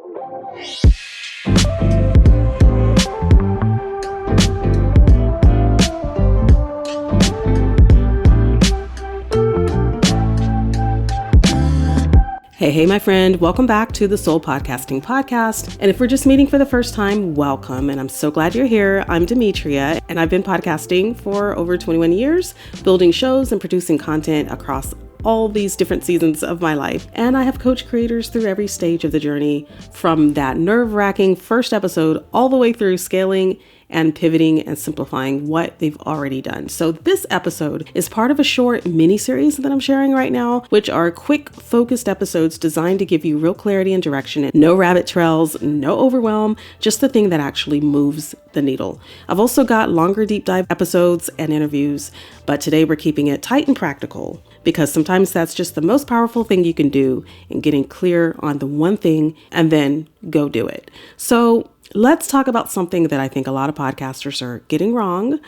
Hey, my friend, welcome back to the Soul Podcasting Podcast. And if we're just meeting for the first time, welcome. And I'm so glad you're here. I'm Demetria, and I've been podcasting for over 21 years, building shows and producing content across all these different seasons of my life. And I have coached creators through every stage of the journey, from that nerve-wracking first episode all the way through scaling and pivoting and simplifying what they've already done. So this episode is part of a short mini series that I'm sharing right now, which are quick, focused episodes designed to give you real clarity and direction. No rabbit trails, no overwhelm, just the thing that actually moves the needle. I've also got longer deep dive episodes and interviews, but today we're keeping it tight and practical, because sometimes that's just the most powerful thing you can do in getting clear on the one thing and then go do it. So let's talk about something that I think a lot of podcasters are getting wrong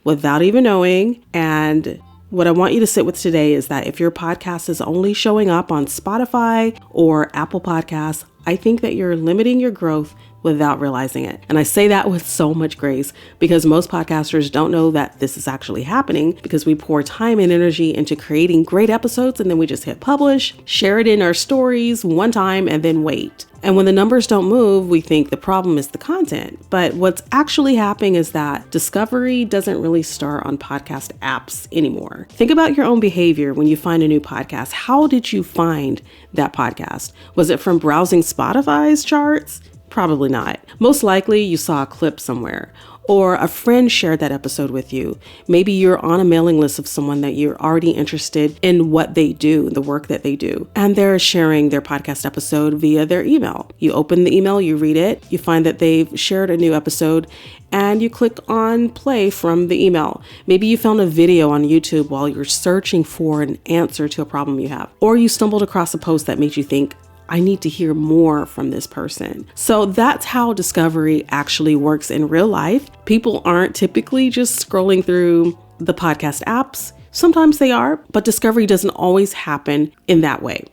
without even knowing. And what I want you to sit with today is that if your podcast is only showing up on Spotify or Apple Podcasts, I think that you're limiting your growth without realizing it. And I say that with so much grace, because most podcasters don't know that this is actually happening, because we pour time and energy into creating great episodes and then we just hit publish, share it in our stories one time, and then wait. And when the numbers don't move, we think the problem is the content. But what's actually happening is that discovery doesn't really start on podcast apps anymore. Think about your own behavior when you find a new podcast. How did you find that podcast? Was it from browsing Spotify's charts? Probably not. Most likely you saw a clip somewhere, or a friend shared that episode with you. Maybe you're on a mailing list of someone that you're already interested in what they do, the work that they do, and they're sharing their podcast episode via their email. You open the email, you read it, you find that they've shared a new episode, and you click on play from the email. Maybe you found a video on YouTube while you're searching for an answer to a problem you have, or you stumbled across a post that made you think, I need to hear more from this person. So that's how discovery actually works in real life. People aren't typically just scrolling through the podcast apps. Sometimes they are, but discovery doesn't always happen in that way.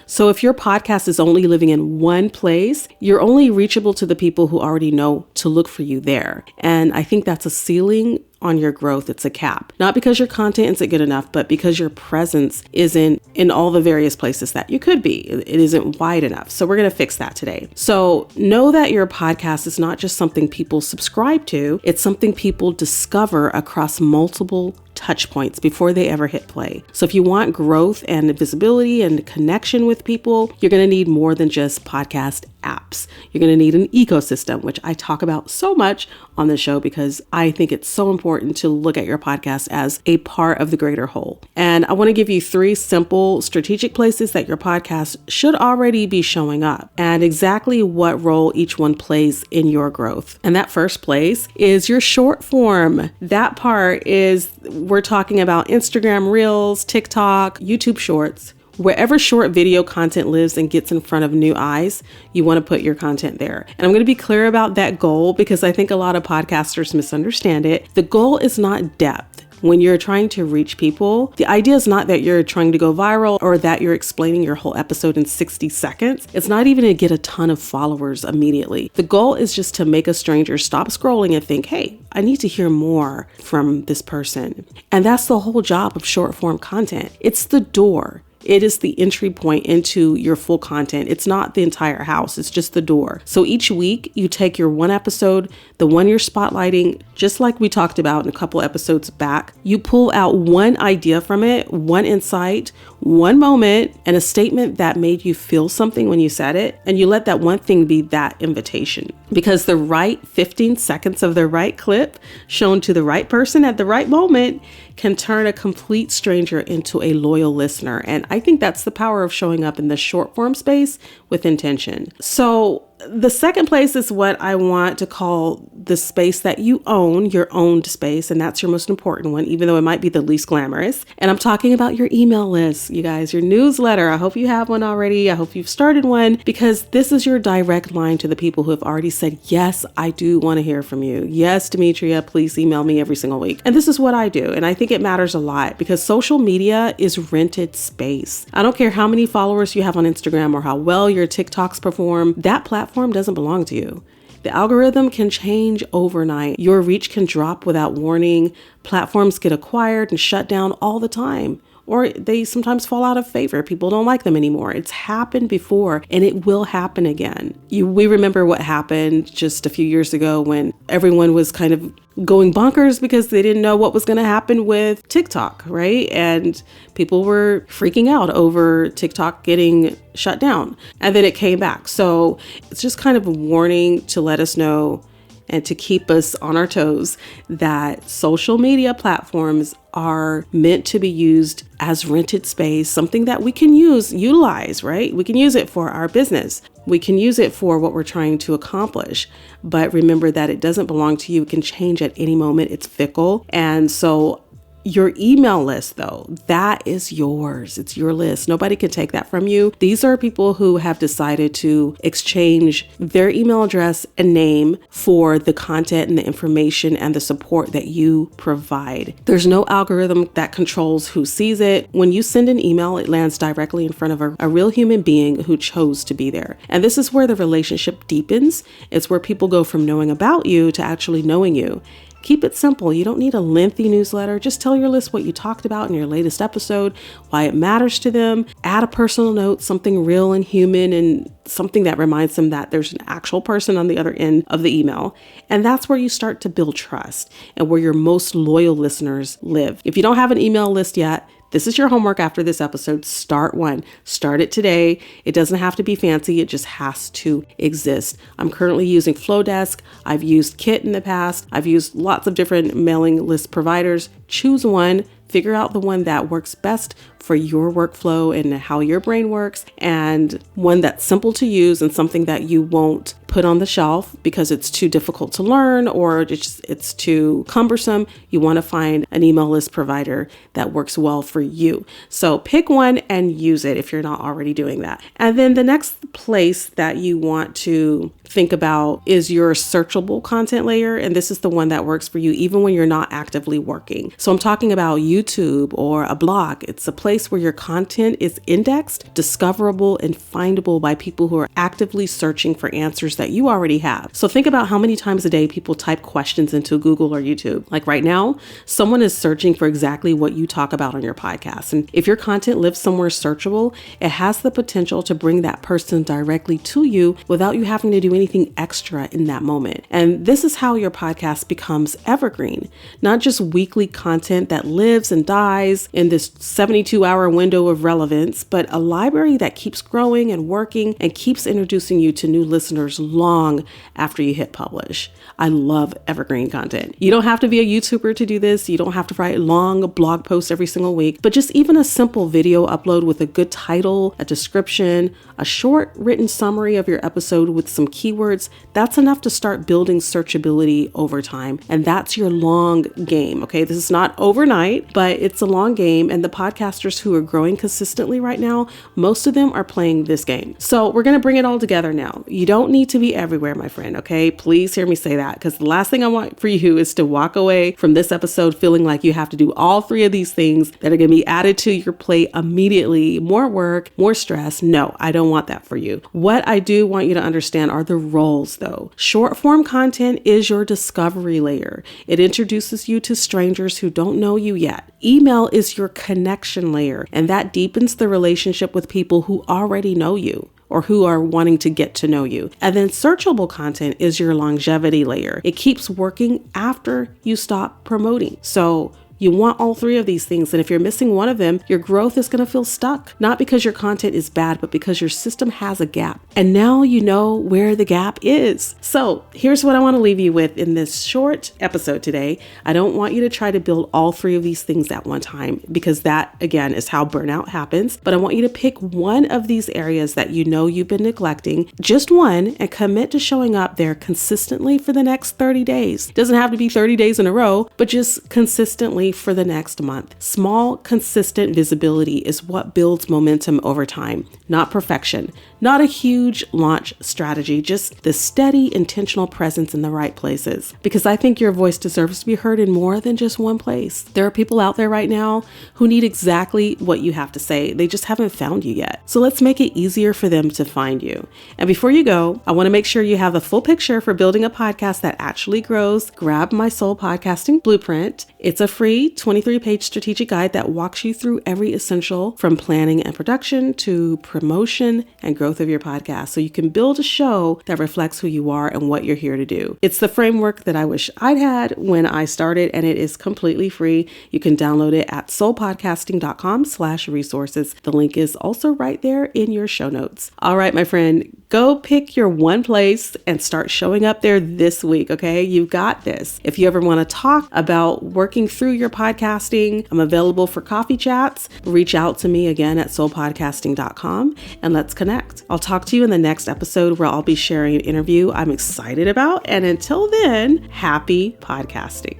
So if your podcast is only living in one place, you're only reachable to the people who already know to look for you there. And I think that's a ceiling on your growth. It's a cap, not because your content isn't good enough, but because your presence isn't in all the various places that you could be. It isn't wide enough. So we're going to fix that today. So know that your podcast is not just something people subscribe to. It's something people discover across multiple touch points before they ever hit play. So if you want growth and visibility and connection with people, you're going to need more than just podcast apps. You're going to need an ecosystem, which I talk about so much on the show, because I think it's so important to look at your podcast as a part of the greater whole. And I want to give you 3 simple strategic places that your podcast should already be showing up, and exactly what role each one plays in your growth. And that first place is your short form. That part is, we're talking about Instagram Reels, TikTok, YouTube Shorts. Wherever short video content lives and gets in front of new eyes, you want to put your content there. And I'm going to be clear about that goal, because I think a lot of podcasters misunderstand it. The goal is not depth. When you're trying to reach people, the idea is not that you're trying to go viral or that you're explaining your whole episode in 60 seconds. It's not even to get a ton of followers immediately. The goal is just to make a stranger stop scrolling and think, hey, I need to hear more from this person. And that's the whole job of short form content. It's the door. It is the entry point into your full content. It's not the entire house. It's just the door. So each week you take your one episode, the one you're spotlighting, just like we talked about in a couple episodes back. You pull out one idea from it, one insight, one moment, and a statement that made you feel something when you said it. And you let that one thing be that invitation, because the right 15 seconds of the right clip shown to the right person at the right moment can turn a complete stranger into a loyal listener. And I think that's the power of showing up in the short form space with intention. So the second place is what I want to call the space that you own, your owned space, and that's your most important one, even though it might be the least glamorous. And I'm talking about your email list, you guys, your newsletter. I hope you have one already. I hope you've started one, because this is your direct line to the people who have already said, yes, I do want to hear from you. Yes, Demetria, please email me every single week. And this is what I do. And I think it matters a lot because social media is rented space. I don't care how many followers you have on Instagram or how well your TikToks perform. That platform doesn't belong to you. The algorithm can change overnight. Your reach can drop without warning. Platforms get acquired and shut down all the time, or they sometimes fall out of favor. People don't like them anymore. It's happened before and it will happen again. We remember what happened just a few years ago when everyone was kind of going bonkers because they didn't know what was going to happen with TikTok, right? And people were freaking out over TikTok getting shut down. And then it came back. So it's just kind of a warning to let us know and to keep us on our toes that social media platforms are meant to be used as rented space, something that we can utilize, right? We can use it for our business. We can use it for what we're trying to accomplish. But remember that it doesn't belong to you. It can change at any moment. It's fickle. And so your email list, though, that is yours. It's your list. Nobody can take that from you. These are people who have decided to exchange their email address and name for the content and the information and the support that you provide. There's no algorithm that controls who sees it. When you send an email, it lands directly in front of a real human being who chose to be there. And this is where the relationship deepens. It's where people go from knowing about you to actually knowing you. Keep it simple. You don't need a lengthy newsletter. Just tell your list what you talked about in your latest episode, why it matters to them. Add a personal note, something real and human, and something that reminds them that there's an actual person on the other end of the email. And that's where you start to build trust and where your most loyal listeners live. If you don't have an email list yet, this is your homework after this episode. Start one. Start it today. It doesn't have to be fancy. It just has to exist. I'm currently using Flowdesk. I've used Kit in the past. I've used lots of different mailing list providers. Choose one. Figure out the one that works best for your workflow and how your brain works, and one that's simple to use and something that you won't put on the shelf because it's too difficult to learn or it's too cumbersome. You want to find an email list provider that works well for you. So pick one and use it if you're not already doing that. And then the next place that you want to think about is your searchable content layer. And this is the one that works for you even when you're not actively working. So I'm talking about YouTube or a blog. It's a place where your content is indexed, discoverable, and findable by people who are actively searching for answers that you already have. So think about how many times a day people type questions into Google or YouTube. Like right now, someone is searching for exactly what you talk about on your podcast. And if your content lives somewhere searchable, it has the potential to bring that person directly to you without you having to do anything extra in that moment. And this is how your podcast becomes evergreen, not just weekly content that lives and dies in this 72-hour window of relevance, but a library that keeps growing and working and keeps introducing you to new listeners long after you hit publish. I love evergreen content. You don't have to be a YouTuber to do this. You don't have to write long blog posts every single week, but just even a simple video upload with a good title, a description, a short written summary of your episode with some keywords, that's enough to start building searchability over time. And that's your long game. Okay. This is not overnight, but it's a long game. And the podcasters who are growing consistently right now, most of them are playing this game. So we're going to bring it all together now. You don't need to be everywhere, my friend. Okay. Please hear me say that, because the last thing I want for you is to walk away from this episode feeling like you have to do all three of these things that are going to be added to your plate immediately. More work, more stress. No, I don't want that for you. What I do want you to understand are the roles though. Short form content is your discovery layer. It introduces you to strangers who don't know you yet. Email is your connection layer, and that deepens the relationship with people who already know you or who are wanting to get to know you. And then searchable content is your longevity layer. It keeps working after you stop promoting. So You want all three of these things. And if you're missing one of them, your growth is going to feel stuck, not because your content is bad, but because your system has a gap. And now you know where the gap is. So here's what I want to leave you with in this short episode today. I don't want you to try to build all three of these things at one time, because that, again, is how burnout happens. But I want you to pick one of these areas that you know you've been neglecting, just one, and commit to showing up there consistently for the next 30 days. Doesn't have to be 30 days in a row, but just consistently for the next month. Small, consistent visibility is what builds momentum over time, not perfection, not a huge launch strategy, just the steady, intentional presence in the right places. Because I think your voice deserves to be heard in more than just one place. There are people out there right now who need exactly what you have to say. They just haven't found you yet. So let's make it easier for them to find you. And before you go, I want to make sure you have the full picture for building a podcast that actually grows. Grab my Soul Podcasting Blueprint. It's a free 23-page strategic guide that walks you through every essential from planning and production to promotion and growth of your podcast, so you can build a show that reflects who you are and what you're here to do. It's the framework that I wish I'd had when I started, and it is completely free. You can download it at soulpodcasting.com/resources. The link is also right there in your show notes. All right, my friend, go pick your one place and start showing up there this week, okay? You've got this. If you ever want to talk about working through your podcasting, I'm available for coffee chats. Reach out to me again at soulpodcasting.com and let's connect. I'll talk to you in the next episode where I'll be sharing an interview I'm excited about. And until then, happy podcasting.